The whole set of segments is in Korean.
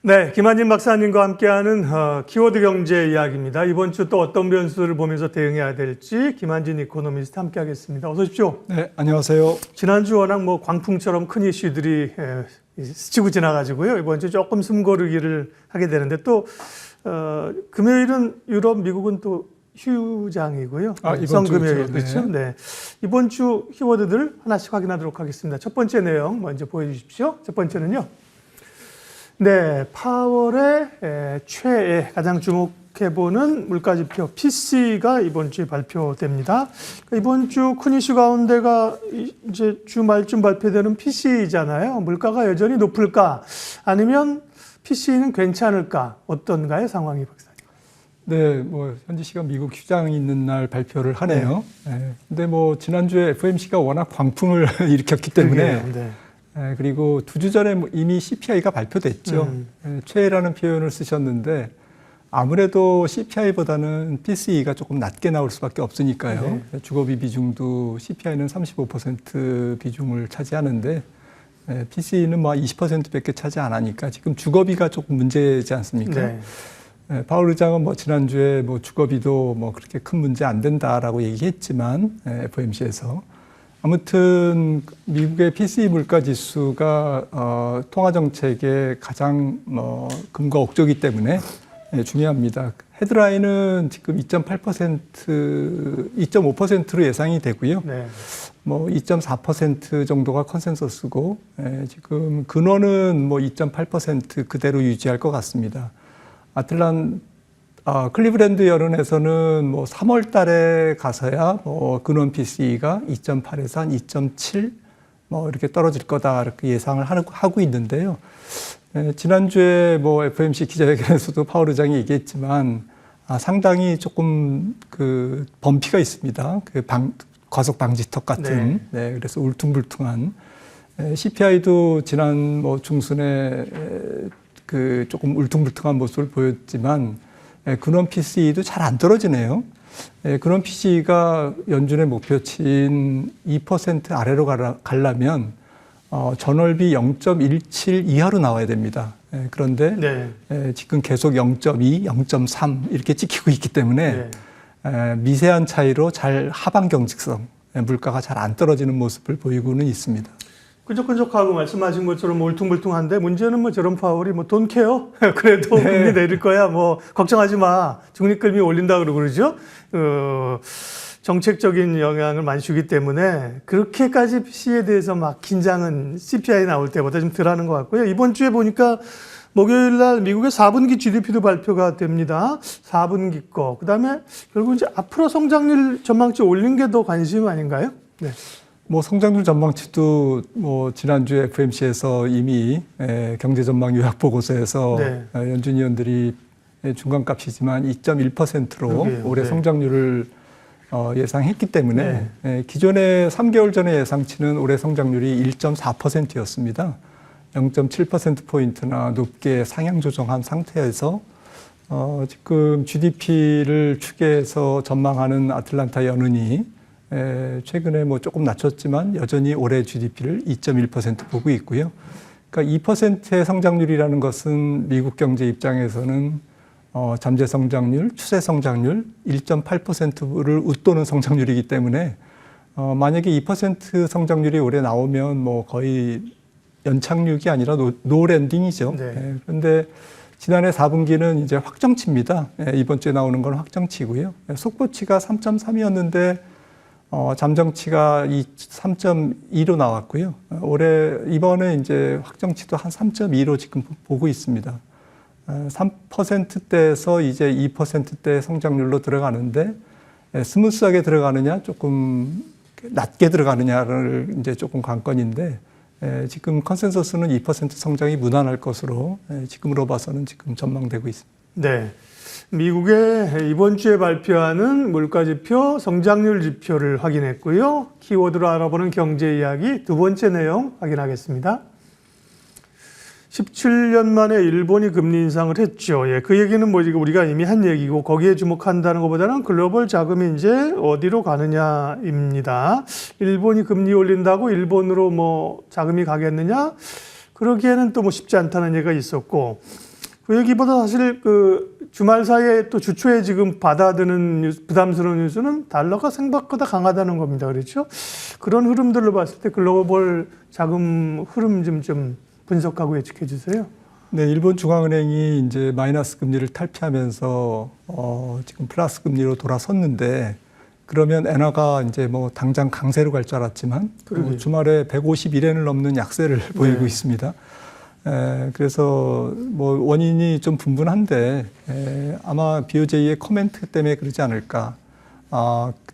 네, 김한진 박사님과 함께하는 키워드 경제 이야기입니다. 이번 주 또 어떤 변수를 보면서 대응해야 될지 김한진 이코노미스트 함께하겠습니다. 어서 오십시오. 네, 안녕하세요. 지난주 워낙 광풍처럼 큰 이슈들이 스치고 지나가지고요. 이번 주 조금 숨고르기를 하게 되는데 또 금요일은 유럽, 미국은 또 휴장이고요. 이번 주 금요일 그렇죠. 네. 이번 주 키워드들 하나씩 확인하도록 하겠습니다. 첫 번째 내용 먼저 보여주십시오. 첫 번째는요. 네, 파월의 최애 가장 주목해보는 물가지표 PC가 이번 주에 발표됩니다. 이번 주 큰 이슈 가운데가 이제 주말쯤 발표되는 PC잖아요. 물가가 여전히 높을까? 아니면 PC는 괜찮을까? 어떤가요, 상황이 박사님? 네, 현지 시간 미국 휴장이 있는 날 발표를 하네요. 네. 근데 지난주에 FOMC가 워낙 광풍을 일으켰기 때문에 네. 그리고 2주 전에 이미 CPI가 발표됐죠. 최애라는 표현을 쓰셨는데 아무래도 CPI보다는 PCE가 조금 낮게 나올 수밖에 없으니까요. 네. 주거비 비중도 CPI는 35% 비중을 차지하는데 PCE는 20%밖에 차지 안 하니까 지금 주거비가 조금 문제지 않습니까? 네. 파월 의장은 지난주에 주거비도 그렇게 큰 문제 안 된다라고 얘기했지만 FOMC에서 아무튼 미국의 PCE 물가 지수가 통화 정책의 가장 금과 억조기 때문에 중요합니다. 헤드라인은 지금 2.5%로 예상이 되고요. 네. 2.4% 정도가 컨센서스고 지금 근원은 2.8% 그대로 유지할 것 같습니다. 클리브랜드 여론에서는 3월 달에 가서야 근원 PCE가 2.8에서 한 2.7 이렇게 떨어질 거다 이렇게 예상을 하고 있는데요. 지난주에 FOMC 기자회견에서도 파월 의장이 얘기했지만 상당히 조금 그 범피가 있습니다. 과속 방지턱 같은. 네. 그래서 울퉁불퉁한 CPI도 지난 중순에 조금 울퉁불퉁한 모습을 보였지만 근원 PCE도 잘 안 떨어지네요. 근원 PCE가 연준의 목표치인 2% 아래로 가려면 전월비 0.17 이하로 나와야 됩니다. 그런데 지금 계속 0.2, 0.3 이렇게 찍히고 있기 때문에 미세한 차이로 잘 하방 경직성, 물가가 잘 안 떨어지는 모습을 보이고는 있습니다. 끈적끈적하고 말씀하신 것처럼 울퉁불퉁한데 문제는 저런 파월이 돈 케어? 그래도 금리 내릴 거야. 걱정하지 마. 중립금리 올린다 그러고 그러죠. 정책적인 영향을 많이 주기 때문에 그렇게까지 PC에 대해서 긴장은 CPI 나올 때보다 좀 덜 하는 것 같고요. 이번 주에 보니까 목요일 날 미국의 4분기 GDP도 발표가 됩니다. 4분기 거. 그 다음에 결국 이제 앞으로 성장률 전망치 올린 게 더 관심 아닌가요? 네. 성장률 전망치도 지난주에 FOMC에서 이미 경제 전망 요약 보고서에서 연준 위원들이 중간값이지만 2.1%로 올해 성장률을 예상했기 때문에 기존의 3개월 전의 예상치는 올해 성장률이 1.4%였습니다. 0.7%포인트나 높게 상향 조정한 상태에서 지금 GDP를 추계해서 전망하는 아틀란타 연은이 최근에 조금 낮췄지만 여전히 올해 GDP를 2.1% 보고 있고요. 그러니까 2%의 성장률이라는 것은 미국 경제 입장에서는 잠재 성장률, 추세 성장률 1.8%를 웃도는 성장률이기 때문에 만약에 2% 성장률이 올해 나오면 거의 연착륙이 아니라 노랜딩이죠. 네. 그런데 지난해 4분기는 이제 확정치입니다. 이번 주에 나오는 건 확정치고요. 속보치가 3.3이었는데 잠정치가 3.2로 나왔고요. 이번에 이제 확정치도 한 3.2로 지금 보고 있습니다. 3%대에서 이제 2%대 성장률로 들어가는데 스무스하게 들어가느냐, 조금 낮게 들어가느냐를 이제 조금 관건인데 지금 컨센서스는 2% 성장이 무난할 것으로 지금으로 봐서는 지금 전망되고 있습니다. 네. 미국의 이번 주에 발표하는 물가지표, 성장률 지표를 확인했고요. 키워드로 알아보는 경제 이야기 두 번째 내용 확인하겠습니다. 17년 만에 일본이 금리 인상을 했죠. 그 얘기는 우리가 이미 한 얘기고 거기에 주목한다는 것보다는 글로벌 자금이 이제 어디로 가느냐입니다. 일본이 금리 올린다고 일본으로 자금이 가겠느냐? 그러기에는 또 쉽지 않다는 얘기가 있었고 그 얘기보다 사실 그 주말 사이에 또 주초에 지금 받아드는 뉴스, 부담스러운 뉴스는 달러가 생각보다 강하다는 겁니다. 그렇죠? 그런 흐름들로 봤을 때 글로벌 자금 흐름 좀 분석하고 예측해 주세요. 네, 일본 중앙은행이 이제 마이너스 금리를 탈피하면서 지금 플러스 금리로 돌아섰는데 그러면 엔화가 이제 뭐 당장 강세로 갈 줄 알았지만 주말에 151엔을 넘는 약세를 보이고 있습니다. 그래서 뭐 원인이 좀 분분한데 아마 BOJ의 코멘트 때문에 그러지 않을까.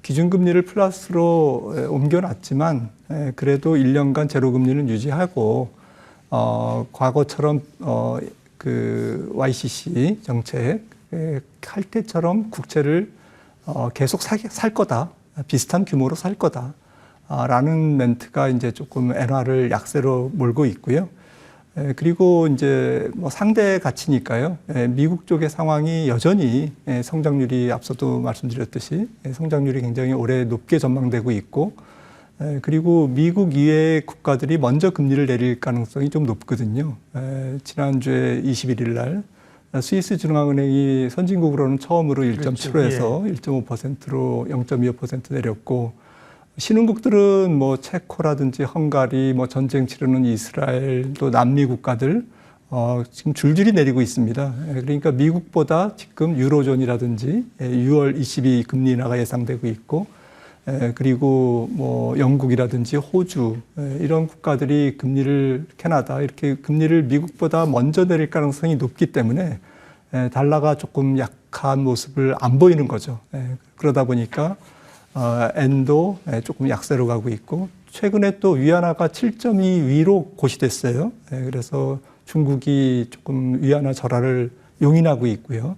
기준금리를 플러스로 옮겨놨지만 그래도 1년간 제로금리는 유지하고 과거처럼 그 YCC 정책 할 때처럼 국채를 계속 살 거다. 비슷한 규모로 살 거다. 라는 멘트가 이제 조금 엔화를 약세로 몰고 있고요. 그리고 이제 뭐 상대 가치니까요. 미국 쪽의 상황이 여전히 성장률이 앞서도 말씀드렸듯이 성장률이 굉장히 올해 높게 전망되고 있고 그리고 미국 이외의 국가들이 먼저 금리를 내릴 가능성이 좀 높거든요. 지난주에 21일 날 스위스 중앙은행이 선진국으로는 처음으로 1.75에서 1.5%로 0.25% 내렸고 신흥국들은 뭐 체코라든지 헝가리, 뭐 전쟁 치르는 이스라엘, 또 남미 국가들 지금 줄줄이 내리고 있습니다. 그러니까 미국보다 지금 유로존이라든지 6월 22 금리 인하가 예상되고 있고 그리고 뭐 영국이라든지 호주 이런 국가들이 금리를 캐나다 이렇게 금리를 미국보다 먼저 내릴 가능성이 높기 때문에 달러가 조금 약한 모습을 안 보이는 거죠. 그러다 보니까 엔도 조금 약세로 가고 있고 최근에 또 위안화가 7.2 위로 고시됐어요. 그래서 중국이 조금 위안화 절하를 용인하고 있고요.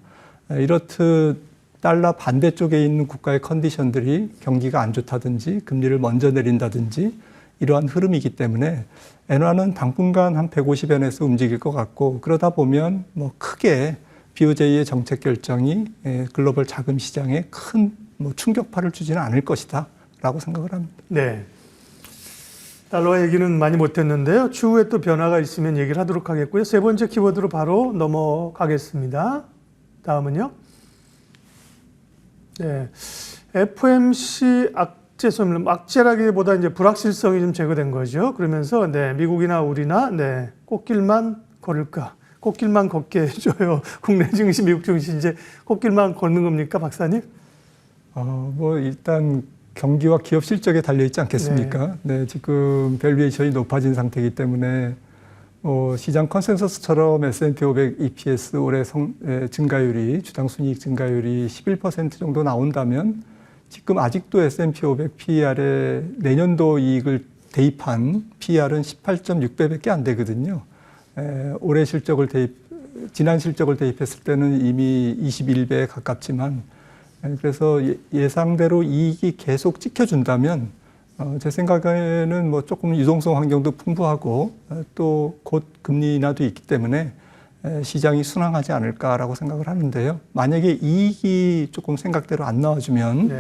이렇듯 달러 반대쪽에 있는 국가의 컨디션들이 경기가 안 좋다든지 금리를 먼저 내린다든지 이러한 흐름이기 때문에 엔화는 당분간 한 150엔에서 움직일 것 같고 그러다 보면 뭐 크게 BOJ의 정책 결정이 글로벌 자금 시장에 큰 뭐 충격파를 주지는 않을 것이다 라고 생각을 합니다. 네. 달러 얘기는 많이 못했는데요. 추후에 또 변화가 있으면 얘기를 하도록 하겠고요. 세 번째 키워드로 바로 넘어가겠습니다. 다음은요. 네. FOMC 악재 소멸, 악재라기보다 이제 불확실성이 좀 제거된 거죠. 그러면서 네, 미국이나 우리나 네, 꽃길만 걸을까? 꽃길만 걷게 해줘요. 국내 증시, 미국 증시 이제 꽃길만 걷는 겁니까, 박사님? 뭐 일단 경기와 기업 실적에 달려 있지 않겠습니까? 네, 지금 밸류에이션이 높아진 상태이기 때문에 시장 컨센서스처럼 S&P 500 EPS 올해 증가율이 주당 순이익 증가율이 11% 정도 나온다면 지금 아직도 S&P 500 PER에 내년도 이익을 대입한 PER은 18.6배밖에 안 되거든요. 올해 지난 실적을 대입했을 때는 이미 21배에 가깝지만 그래서 예상대로 이익이 계속 찍혀준다면 제 생각에는 뭐 조금 유동성 환경도 풍부하고 또 곧 금리 인하도 있기 때문에 시장이 순항하지 않을까라고 생각을 하는데요. 만약에 이익이 조금 생각대로 안 나와주면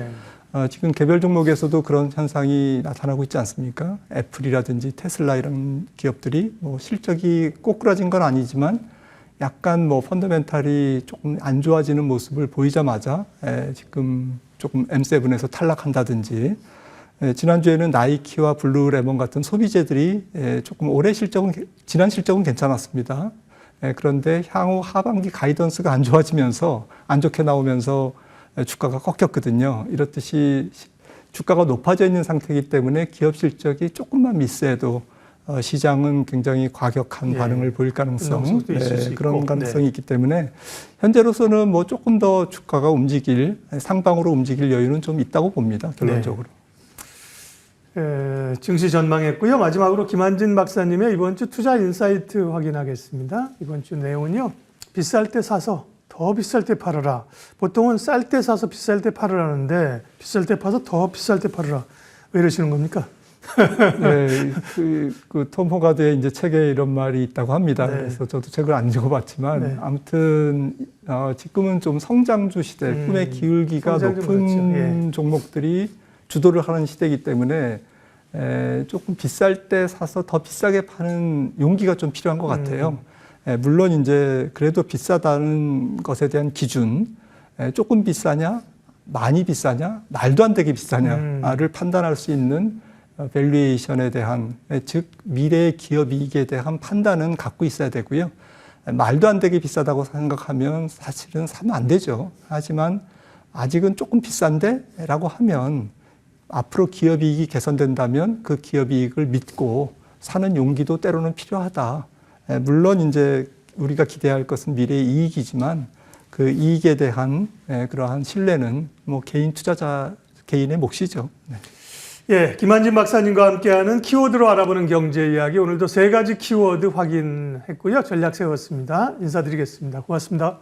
지금 개별 종목에서도 그런 현상이 나타나고 있지 않습니까? 애플이라든지 테슬라 이런 기업들이 뭐 실적이 꼬꾸라진 건 아니지만 약간 뭐 펀더멘탈이 조금 안 좋아지는 모습을 보이자마자 지금 조금 M7에서 탈락한다든지 지난주에는 나이키와 블루레몬 같은 소비재들이 조금 지난 실적은 괜찮았습니다. 그런데 향후 하반기 가이던스가 안 좋아지면서 안 좋게 나오면서 주가가 꺾였거든요. 이렇듯이 주가가 높아져 있는 상태이기 때문에 기업 실적이 조금만 미스해도 시장은 굉장히 과격한 반응을 보일 가능성, 그런 가능성이 있기 때문에 현재로서는 뭐 조금 더 주가가 상방으로 움직일 여유는 좀 있다고 봅니다. 결론적으로. 증시 전망했고요. 마지막으로 김한진 박사님의 이번 주 투자 인사이트 확인하겠습니다. 이번 주 내용은요. 비쌀 때 사서 더 비쌀 때 팔아라. 보통은 쌀 때 사서 비쌀 때 팔으라는데 비쌀 때 파서 더 비쌀 때 팔아라. 왜 이러시는 겁니까? 네, 톰 호가드의 이제 책에 이런 말이 있다고 합니다. 그래서 저도 책을 안 읽어봤지만 아무튼 지금은 좀 성장주 시대, 꿈의 기울기가 높은 종목들이 주도를 하는 시대이기 때문에 조금 비쌀 때 사서 더 비싸게 파는 용기가 좀 필요한 것 같아요. 물론 이제 그래도 비싸다는 것에 대한 기준, 조금 비싸냐, 많이 비싸냐, 말도 안 되게 비싸냐를 판단할 수 있는 밸류에이션에 대한, 즉 미래의 기업 이익에 대한 판단은 갖고 있어야 되고요. 말도 안 되게 비싸다고 생각하면 사실은 사면 안 되죠. 하지만 아직은 조금 비싼데? 라고 하면 앞으로 기업 이익이 개선된다면 그 기업 이익을 믿고 사는 용기도 때로는 필요하다. 물론 이제 우리가 기대할 것은 미래의 이익이지만 그 이익에 대한 그러한 신뢰는 뭐 개인 투자자 개인의 몫이죠. 네. 예, 김한진 박사님과 함께하는 키워드로 알아보는 경제 이야기, 오늘도 3가지 키워드 확인했고요. 전략 세웠습니다. 인사드리겠습니다. 고맙습니다.